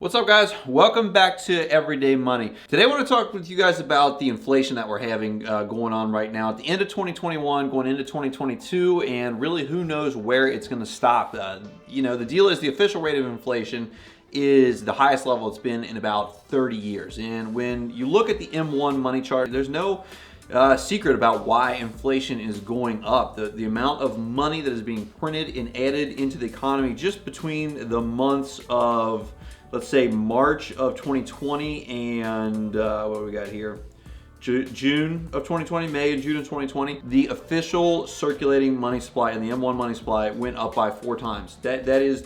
What's up, guys? Welcome back to Everyday Money. Today I want to talk with you guys about the inflation that we're having going on right now at the end of 2021, going into 2022, and really who knows where it's going to stop. The deal is the official rate of inflation is the highest level it's been in about 30 years. And when you look at the M1 money chart, there's no secret about why inflation is going up. The amount of money that is being printed and added into the economy just between the months of, let's say, March of 2020 and what do we got here? June of 2020, May and June of 2020, the official circulating money supply and the M1 money supply went up by 4 times. That is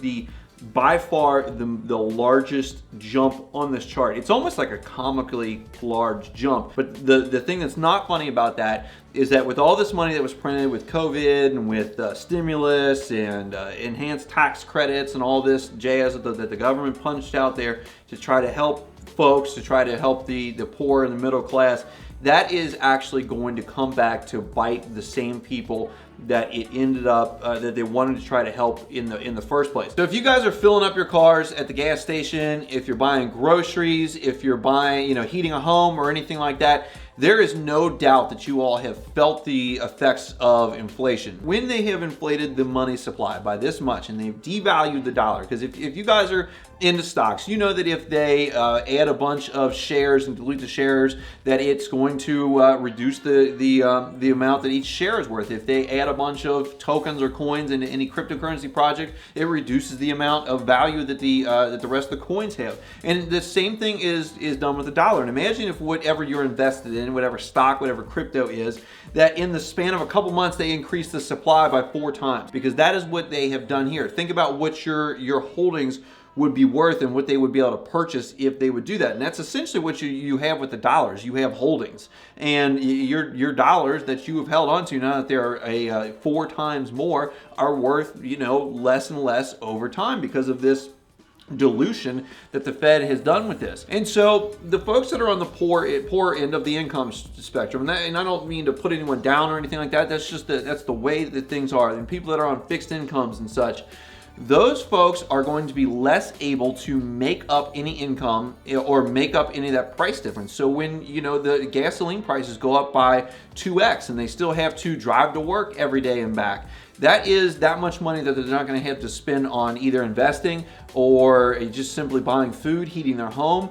by far the largest jump on this chart. It's almost like a comically large jump. But the thing that's not funny about that is that with all this money that was printed with COVID and with stimulus and enhanced tax credits and all this jazz that the government punched out there to try to help folks, to try to help the poor and the middle class, that is actually going to come back to bite the same people that it ended up that they wanted to try to help in the first place. So if you guys are filling up your cars at the gas station, if you're buying groceries, if you're buying, heating a home or anything like that, there is no doubt that you all have felt the effects of inflation. When they have inflated the money supply by this much and they've devalued the dollar, because if you guys are into stocks, you know that if they add a bunch of shares and dilute the shares, that it's going to reduce the amount that each share is worth. If they add a bunch of tokens or coins into any cryptocurrency project, it reduces the amount of value that the rest of the coins have. And the same thing is done with the dollar. And imagine if whatever you're invested in, whatever stock, whatever crypto is, that in the span of a couple months they increase the supply by 4 times, because that is what they have done here. Think about what your holdings would be worth and what they would be able to purchase if they would do that. And that's essentially what you have with the dollars. You have holdings, and your dollars that you have held onto, now that they're 4 times more, are worth less and less over time because of this dilution that the Fed has done with this. And so the folks that are on the poor end of the income spectrum, and I don't mean to put anyone down or anything like that, that's just that's the way that things are. And people that are on fixed incomes and such, those folks are going to be less able to make up any income or make up any of that price difference. So when the gasoline prices go up by 2x and they still have to drive to work every day and back, that is that much money that they're not going to have to spend on either investing or just simply buying food, heating their home.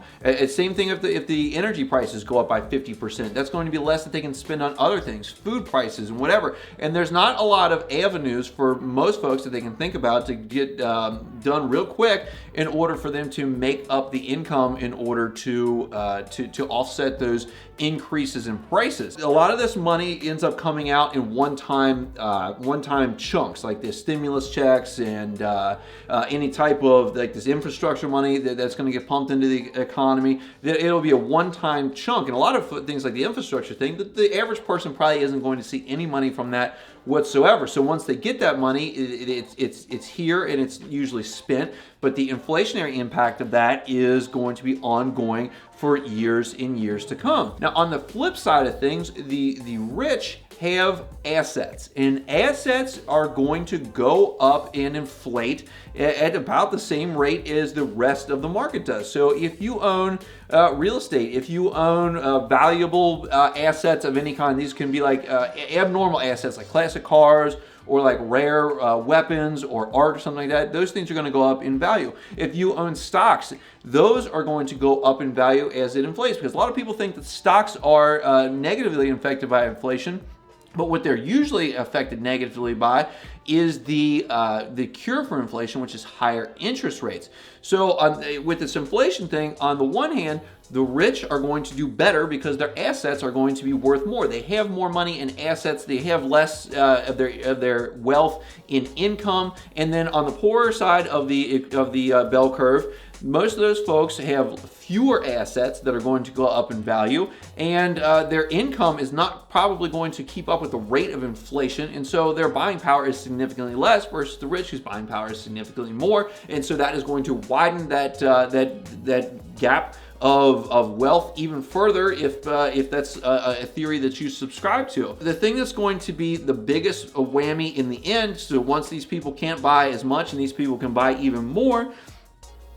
Same thing if the energy prices go up by 50%. That's going to be less that they can spend on other things, food prices and whatever. And there's not a lot of avenues for most folks that they can think about to get done real quick in order for them to make up the income in order to offset those increases in prices. A lot of this money ends up coming out in one-time chunks, like the stimulus checks and any type of like this infrastructure money that's going to get pumped into the economy. It'll be a one-time chunk, and a lot of things like the infrastructure thing, the average person probably isn't going to see any money from that whatsoever. So once they get that money, it's here and it's usually spent. But the inflationary impact of that is going to be ongoing for years and years to come. Now, on the flip side of things, the rich have assets, and assets are going to go up and inflate at about the same rate as the rest of the market does. So if you own real estate, if you own valuable assets of any kind, these can be like abnormal assets like classic cars or like rare weapons or art or something like that, those things are going to go up in value. If you own stocks, those are going to go up in value as it inflates, because a lot of people think that stocks are negatively affected by inflation. But what they're usually affected negatively by is the cure for inflation, which is higher interest rates. So with this inflation thing, on the one hand, the rich are going to do better because their assets are going to be worth more. They have more money in assets. They have less of their wealth in income. And then on the poorer side of the bell curve, most of those folks have fewer assets that are going to go up in value, and their income is not probably going to keep up with the rate of inflation, and so their buying power is significantly less versus the rich, whose buying power is significantly more, and so that is going to widen that gap of wealth even further if that's a theory that you subscribe to. The thing that's going to be the biggest whammy in the end, so once these people can't buy as much and these people can buy even more,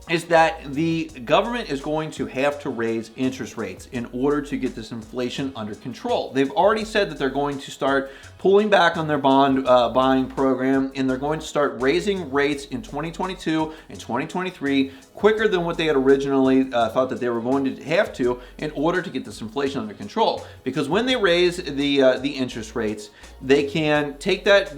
is that the government is going to have to raise interest rates in order to get this inflation under control. They've already said that they're going to start pulling back on their bond buying program, and they're going to start raising rates in 2022 and 2023 quicker than what they had originally thought that they were going to have to in order to get this inflation under control. Because when they raise the interest rates, they can take that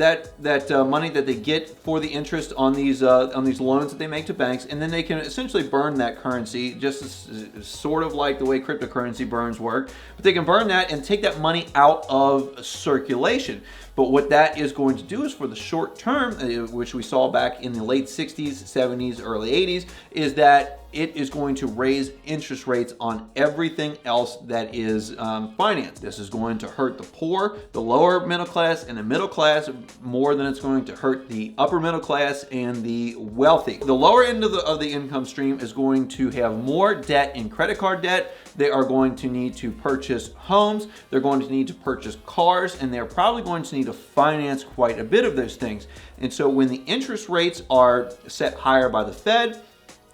money that they get for the interest on these loans that they make to banks, and then they can essentially burn that currency, just as, sort of like the way cryptocurrency burns work. But they can burn that and take that money out of circulation. But what that is going to do is, for the short term, which we saw back in the late 60s, 70s, early 80s, is that it is going to raise interest rates on everything else that is financed. This is going to hurt the poor, the lower middle class, and the middle class more than it's going to hurt the upper middle class and the wealthy. The lower end of the income stream is going to have more debt and credit card debt. They are going to need to purchase homes, they're going to need to purchase cars, and they're probably going to need to finance quite a bit of those things. And so when the interest rates are set higher by the Fed,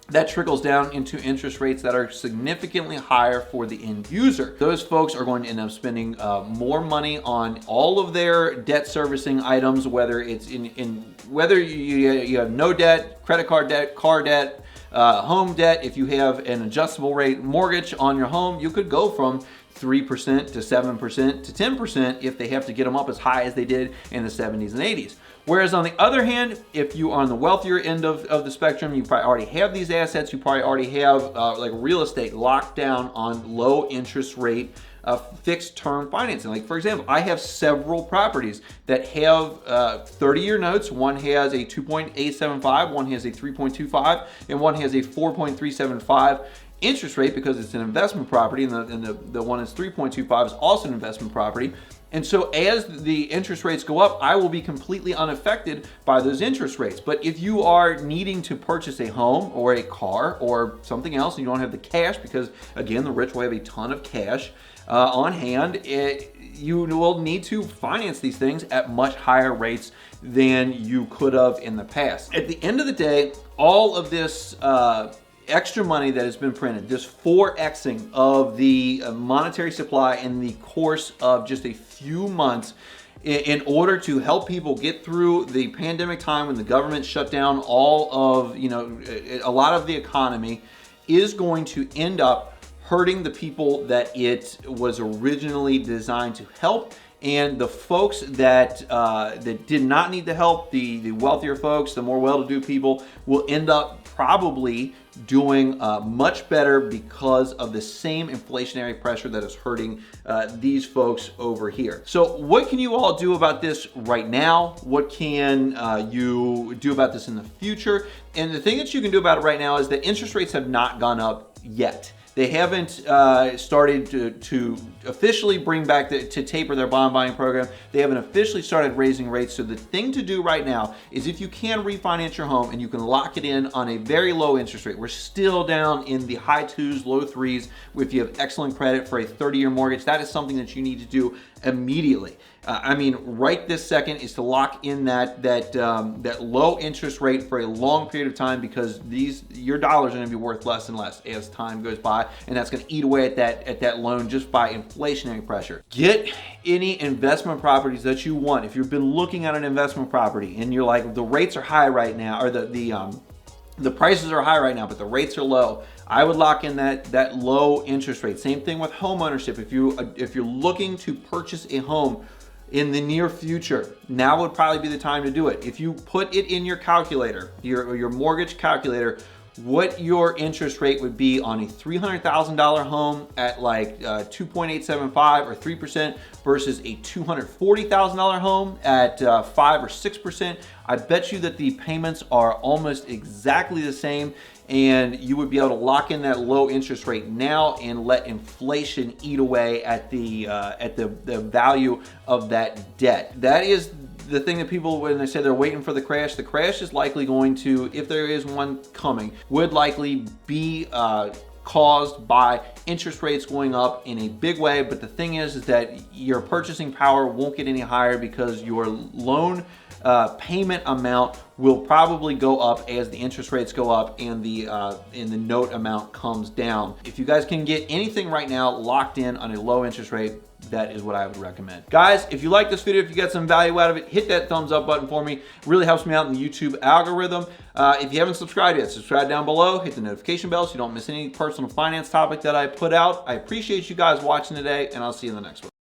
that trickles down into interest rates that are significantly higher for the end user. Those folks are going to end up spending more money on all of their debt servicing items, whether it's whether you have no debt, credit card debt, car debt, home debt. If you have an adjustable rate mortgage on your home, you could go from 3% to 7% to 10% if they have to get them up as high as they did in the 70s and 80s. Whereas on the other hand, if you are on the wealthier end of the spectrum, you probably already have these assets, you probably already have like real estate locked down on low interest rate fixed term financing. Like, for example, I have several properties that have 30-year notes. One has a 2.875, one has a 3.25, and one has a 4.375 interest rate because it's an investment property, and the one that's 3.25 is also an investment property. And so as the interest rates go up, I will be completely unaffected by those interest rates. But if you are needing to purchase a home or a car or something else, and you don't have the cash, because again, the rich will have a ton of cash on hand, you will need to finance these things at much higher rates than you could have in the past. At the end of the day, all of this extra money that has been printed, this 4xing of the monetary supply in the course of just a few months, in order to help people get through the pandemic time when the government shut down all of, a lot of the economy, is going to end up hurting the people that it was originally designed to help. And the folks that did not need the help, the wealthier folks, the more well-to-do people, will end up probably doing much better because of the same inflationary pressure that is hurting these folks over here. So what can you all do about this right now? What can you do about this in the future? And the thing that you can do about it right now is that interest rates have not gone up yet. They haven't started to officially bring back, to taper their bond buying program. They haven't officially started raising rates. So the thing to do right now is, if you can refinance your home and you can lock it in on a very low interest rate, we're still down in the high 2s, low 3s. If you have excellent credit for a 30-year mortgage, that is something that you need to do immediately. Right this second is to lock in that low interest rate for a long period of time, because your dollars are going to be worth less and less as time goes by, and that's going to eat away at that loan just by inflationary pressure. Get any investment properties that you want. If you've been looking at an investment property and you're like, the rates are high right now, or the prices are high right now, but the rates are low, I would lock in that low interest rate. Same thing with home ownership. If you're looking to purchase a home in the near future, now would probably be the time to do it. If you put it in your calculator, your mortgage calculator, what your interest rate would be on a $300,000 home at like 2.875 or 3% versus a $240,000 home at 5 or 6%, I bet you that the payments are almost exactly the same, and you would be able to lock in that low interest rate now and let inflation eat away at the value of that debt. That is the thing that people, when they say they're waiting for the crash is likely going to, if there is one coming, would likely be caused by interest rates going up in a big way. But the thing is that your purchasing power won't get any higher, because your loan payment amount will probably go up as the interest rates go up and the note amount comes down. If you guys can get anything right now locked in on a low interest rate, that is what I would recommend. Guys, if you like this video, if you got some value out of it, hit that thumbs up button for me. It really helps me out in the YouTube algorithm. If you haven't subscribed yet, subscribe down below, hit the notification bell so you don't miss any personal finance topic that I put out. I appreciate you guys watching today, and I'll see you in the next one.